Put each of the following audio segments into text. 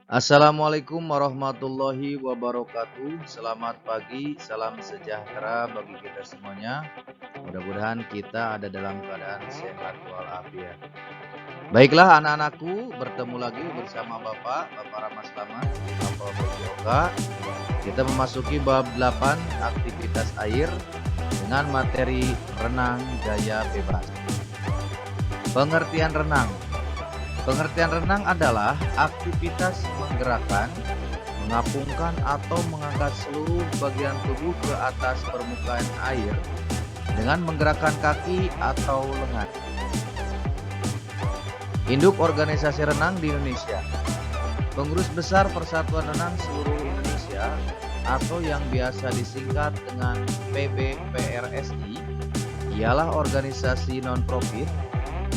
Assalamualaikum warahmatullahi wabarakatuh. Selamat pagi, salam sejahtera bagi kita semuanya. Mudah-mudahan kita ada dalam keadaan sehat walafiat. Baiklah anak-anakku, bertemu lagi bersama Bapak Rahmat Slamet, Bapak Yoga. Kita memasuki bab 8 aktivitas air dengan materi renang gaya bebas. Pengertian renang. Pengertian renang adalah aktivitas menggerakkan, mengapungkan atau mengangkat seluruh bagian tubuh ke atas permukaan air dengan menggerakkan kaki atau lengan. Induk organisasi renang di Indonesia. Pengurus besar Persatuan Renang Seluruh Indonesia atau yang biasa disingkat dengan PBPRSI ialah organisasi non-profit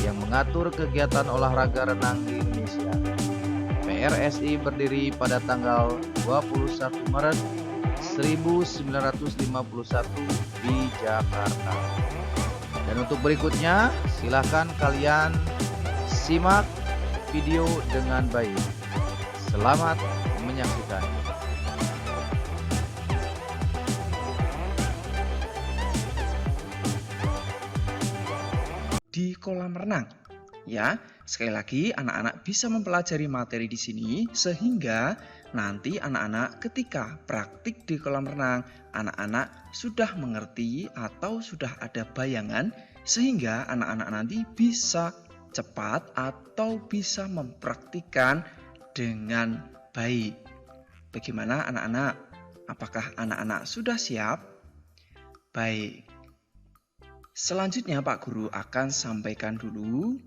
yang mengatur kegiatan olahraga renang di Indonesia. PRSI berdiri pada tanggal 21 Maret 1951 di Jakarta. Dan untuk berikutnya, silakan kalian simak video dengan baik. Selamat menyaksikan. Di kolam renang. Ya, sekali lagi anak-anak bisa mempelajari materi di sini sehingga nanti anak-anak ketika praktik di kolam renang, anak-anak sudah mengerti atau sudah ada bayangan sehingga anak-anak nanti bisa cepat atau bisa mempraktikkan dengan baik. Bagaimana anak-anak? Apakah anak-anak sudah siap? Baik. Selanjutnya Pak Guru akan sampaikan dulu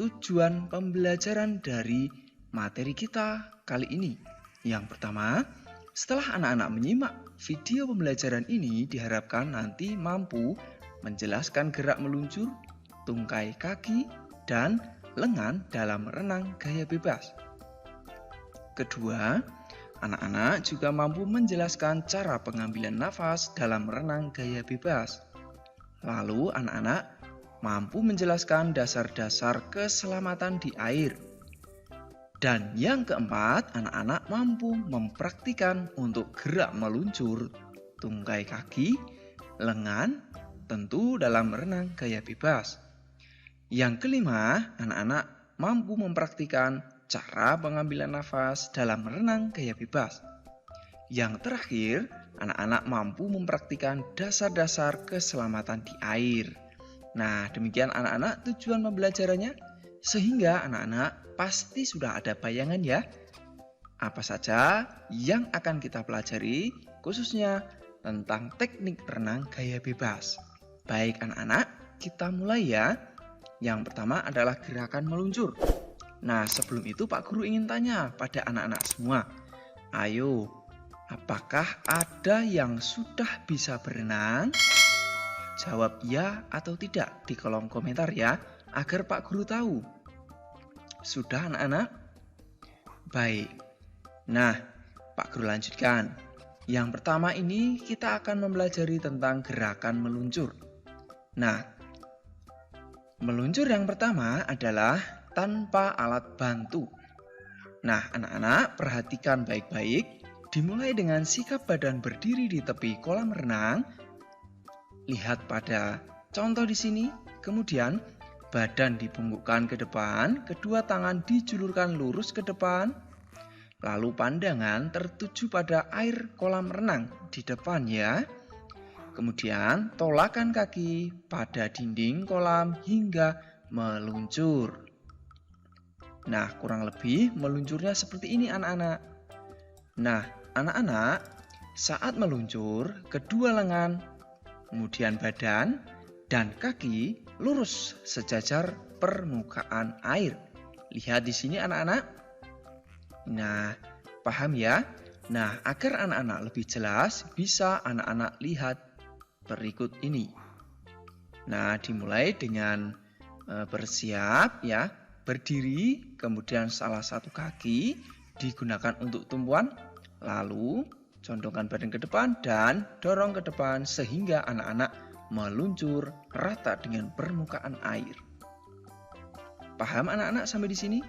tujuan pembelajaran dari materi kita kali ini. Yang pertama, setelah anak-anak menyimak video pembelajaran ini diharapkan nanti mampu menjelaskan gerak meluncur, tungkai kaki, dan lengan dalam renang gaya bebas. Kedua, anak-anak juga mampu menjelaskan cara pengambilan nafas dalam renang gaya bebas. Lalu anak-anak mampu menjelaskan dasar-dasar keselamatan di air. Dan yang keempat, anak-anak mampu mempraktikkan untuk gerak meluncur, tungkai kaki, lengan, tentu dalam renang gaya bebas. Yang kelima, anak-anak mampu mempraktikkan cara pengambilan nafas dalam renang gaya bebas. Yang terakhir, anak-anak mampu mempraktikkan dasar-dasar keselamatan di air. Nah, demikian anak-anak tujuan pembelajarannya, sehingga anak-anak pasti sudah ada bayangan ya. Apa saja yang akan kita pelajari, khususnya tentang teknik renang gaya bebas. Baik anak-anak, kita mulai ya. Yang pertama adalah gerakan meluncur. Nah, sebelum itu Pak Guru ingin tanya pada anak-anak semua. Ayo, apakah ada yang sudah bisa berenang? Jawab ya atau tidak di kolom komentar ya, agar Pak Guru tahu. Sudah anak-anak? Baik. Nah, Pak Guru lanjutkan. Yang pertama ini kita akan mempelajari tentang gerakan meluncur. Nah, meluncur yang pertama adalah tanpa alat bantu. Nah, anak-anak perhatikan baik-baik. Dimulai dengan sikap badan berdiri di tepi kolam renang. Lihat pada contoh di sini. Kemudian badan dibungkukkan ke depan, kedua tangan dijulurkan lurus ke depan. Lalu pandangan tertuju pada air kolam renang di depan ya. Kemudian tolakan kaki pada dinding kolam hingga meluncur. Nah, kurang lebih meluncurnya seperti ini anak-anak. Nah, anak-anak, saat meluncur, kedua lengan, kemudian badan, dan kaki lurus sejajar permukaan air. Lihat di sini anak-anak. Nah, paham ya? Nah, agar anak-anak lebih jelas, bisa anak-anak lihat berikut ini. Nah, dimulai dengan bersiap ya, berdiri, kemudian salah satu kaki digunakan untuk tumpuan, lalu condongkan badan ke depan dan dorong ke depan sehingga anak-anak meluncur rata dengan permukaan air. Paham anak-anak sampai di sini?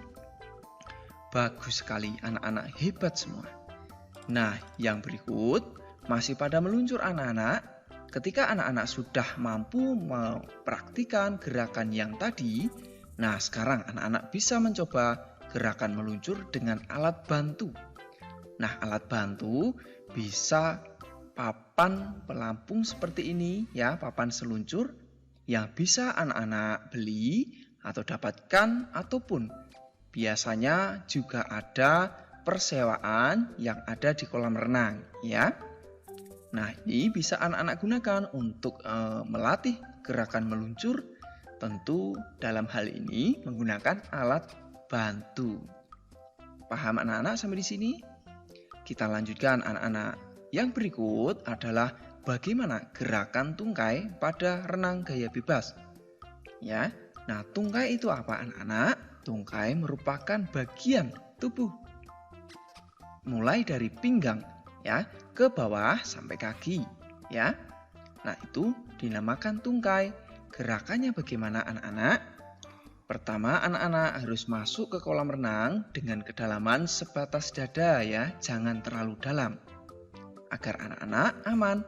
Bagus sekali, anak-anak hebat semua. Nah, yang berikut masih pada meluncur anak-anak. Ketika anak-anak sudah mampu mempraktikkan gerakan yang tadi, nah sekarang anak-anak bisa mencoba gerakan meluncur dengan alat bantu. Nah, alat bantu bisa papan pelampung seperti ini ya, papan seluncur yang bisa anak-anak beli atau dapatkan, ataupun biasanya juga ada persewaan yang ada di kolam renang ya. Nah, ini bisa anak-anak gunakan untuk melatih gerakan meluncur, tentu dalam hal ini menggunakan alat bantu. Paham anak-anak sampai di sini? Kita lanjutkan anak-anak. Yang berikut adalah bagaimana gerakan tungkai pada renang gaya bebas. Ya. Nah, tungkai itu apa anak-anak? Tungkai merupakan bagian tubuh mulai dari pinggang ya ke bawah sampai kaki ya. Nah, itu dinamakan tungkai. Gerakannya bagaimana anak-anak? Pertama, anak-anak harus masuk ke kolam renang dengan kedalaman sebatas dada ya, jangan terlalu dalam agar anak-anak aman.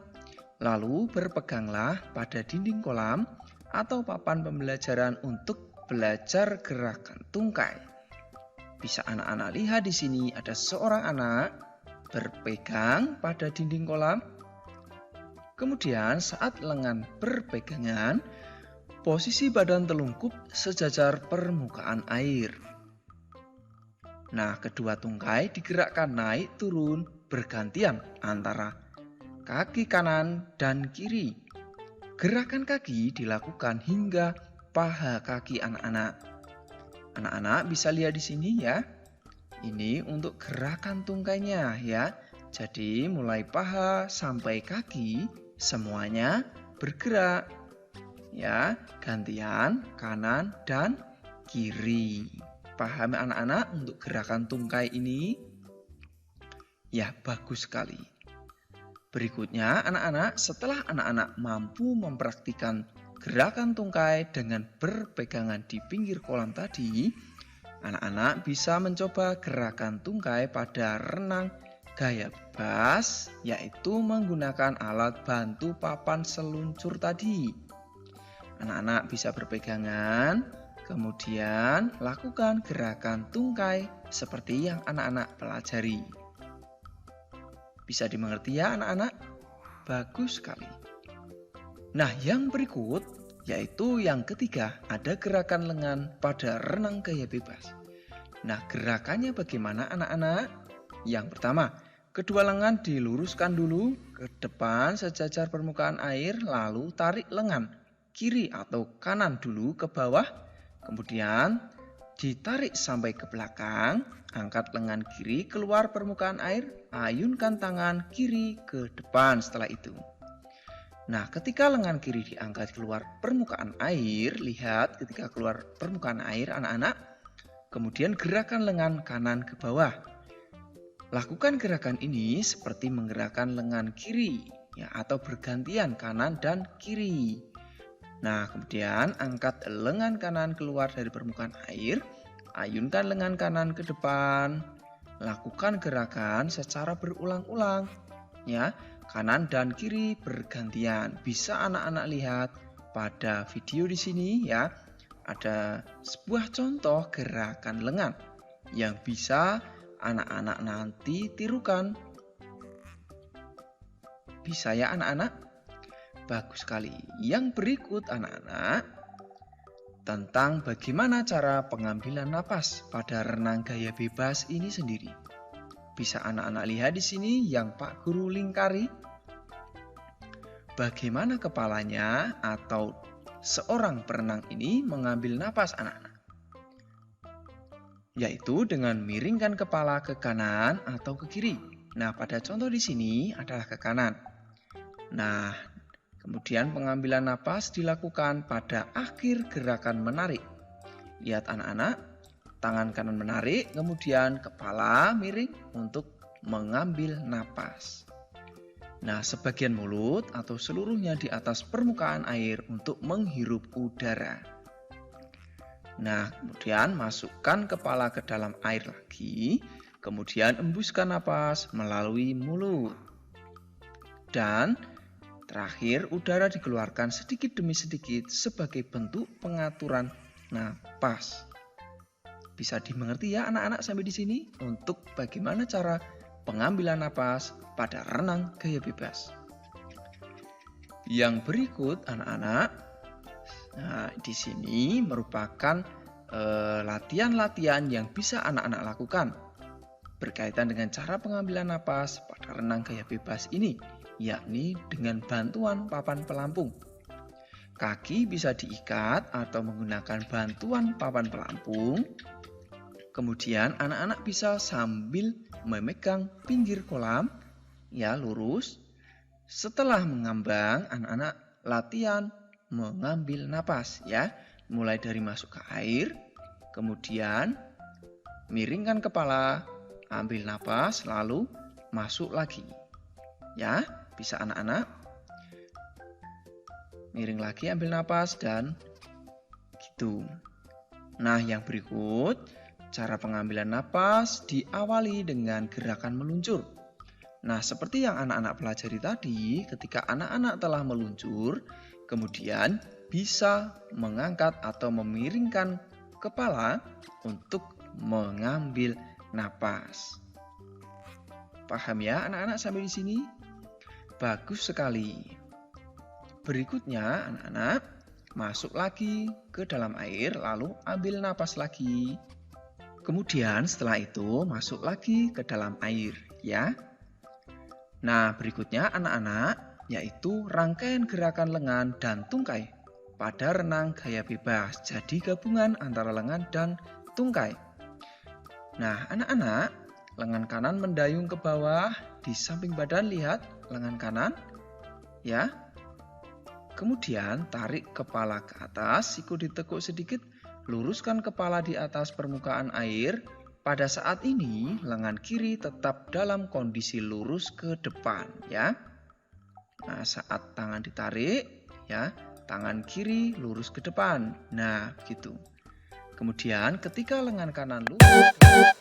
Lalu berpeganglah pada dinding kolam atau papan pembelajaran untuk belajar gerakan tungkai. Bisa anak-anak lihat di sini ada seorang anak berpegang pada dinding kolam. Kemudian saat lengan berpegangan, posisi badan telungkup sejajar permukaan air. Nah, kedua tungkai digerakkan naik turun bergantian antara kaki kanan dan kiri. Gerakan kaki dilakukan hingga paha kaki anak-anak. Anak-anak bisa lihat di sini ya. Ini untuk gerakan tungkainya ya. Jadi mulai paha sampai kaki semuanya bergerak. Ya, gantian kanan dan kiri. Paham anak-anak untuk gerakan tungkai ini? Ya, bagus sekali. Berikutnya anak-anak, setelah anak-anak mampu mempraktikkan gerakan tungkai dengan berpegangan di pinggir kolam tadi, anak-anak bisa mencoba gerakan tungkai pada renang gaya bebas, yaitu menggunakan alat bantu papan seluncur tadi. Anak-anak bisa berpegangan, kemudian lakukan gerakan tungkai seperti yang anak-anak pelajari. Bisa dimengerti ya anak-anak? Bagus sekali. Nah, yang berikut yaitu yang ketiga, ada gerakan lengan pada renang gaya bebas. Nah, gerakannya bagaimana anak-anak? Yang pertama, kedua lengan diluruskan dulu ke depan sejajar permukaan air, lalu tarik lengan kiri atau kanan dulu ke bawah, kemudian ditarik sampai ke belakang, angkat lengan kiri keluar permukaan air, ayunkan tangan kiri ke depan setelah itu. Nah, ketika lengan kiri diangkat keluar permukaan air, lihat ketika keluar permukaan air anak-anak, kemudian gerakan lengan kanan ke bawah. Lakukan gerakan ini seperti menggerakkan lengan kiri ya, atau bergantian kanan dan kiri. Nah, kemudian angkat lengan kanan keluar dari permukaan air, ayunkan lengan kanan ke depan. Lakukan gerakan secara berulang-ulang ya, kanan dan kiri bergantian. Bisa anak-anak lihat pada video di sini ya, ada sebuah contoh gerakan lengan yang bisa anak-anak nanti tirukan. Bisa ya anak-anak? Bagus sekali. Yang berikut anak-anak, tentang bagaimana cara pengambilan napas pada renang gaya bebas ini sendiri. Bisa anak-anak lihat di sini yang Pak Guru lingkari. Bagaimana kepalanya atau seorang perenang ini mengambil napas anak-anak. Yaitu dengan miringkan kepala ke kanan atau ke kiri. Nah, pada contoh di sini adalah ke kanan. Nah, kemudian pengambilan napas dilakukan pada akhir gerakan menarik. Lihat anak-anak, tangan kanan menarik, kemudian kepala miring untuk mengambil napas. Nah, sebagian mulut atau seluruhnya di atas permukaan air untuk menghirup udara. Nah, kemudian masukkan kepala ke dalam air lagi, kemudian embuskan napas melalui mulut. Dan terakhir, udara dikeluarkan sedikit demi sedikit sebagai bentuk pengaturan napas. Bisa dimengerti ya anak-anak sampai di sini untuk bagaimana cara pengambilan napas pada renang gaya bebas. Yang berikut anak-anak, nah, di sini merupakan latihan-latihan yang bisa anak-anak lakukan berkaitan dengan cara pengambilan napas pada renang gaya bebas ini, yakni dengan bantuan papan pelampung. Kaki bisa diikat atau menggunakan bantuan papan pelampung. Kemudian anak-anak bisa sambil memegang pinggir kolam, ya lurus. Setelah mengambang, anak-anak latihan mengambil napas ya, mulai dari masuk ke air, kemudian miringkan kepala, ambil napas, lalu masuk lagi. Ya, bisa anak-anak miring lagi, ambil napas dan gitu. Nah, yang berikut cara pengambilan napas diawali dengan gerakan meluncur. Nah, seperti yang anak-anak pelajari tadi, ketika anak-anak telah meluncur, kemudian bisa mengangkat atau memiringkan kepala untuk mengambil napas. Paham ya anak-anak sampai di sini? Bagus sekali. Berikutnya anak-anak masuk lagi ke dalam air lalu ambil napas lagi. Kemudian setelah itu masuk lagi ke dalam air ya. Nah, berikutnya anak-anak yaitu rangkaian gerakan lengan dan tungkai pada renang gaya bebas. Jadi gabungan antara lengan dan tungkai. Nah, anak-anak, lengan kanan mendayung ke bawah di samping badan, lihat lengan kanan ya. Kemudian tarik kepala ke atas, siku ditekuk sedikit, luruskan kepala di atas permukaan air. Pada saat ini, lengan kiri tetap dalam kondisi lurus ke depan ya. Nah, saat tangan ditarik ya, tangan kiri lurus ke depan. Nah, gitu. Kemudian ketika lengan kanan lurus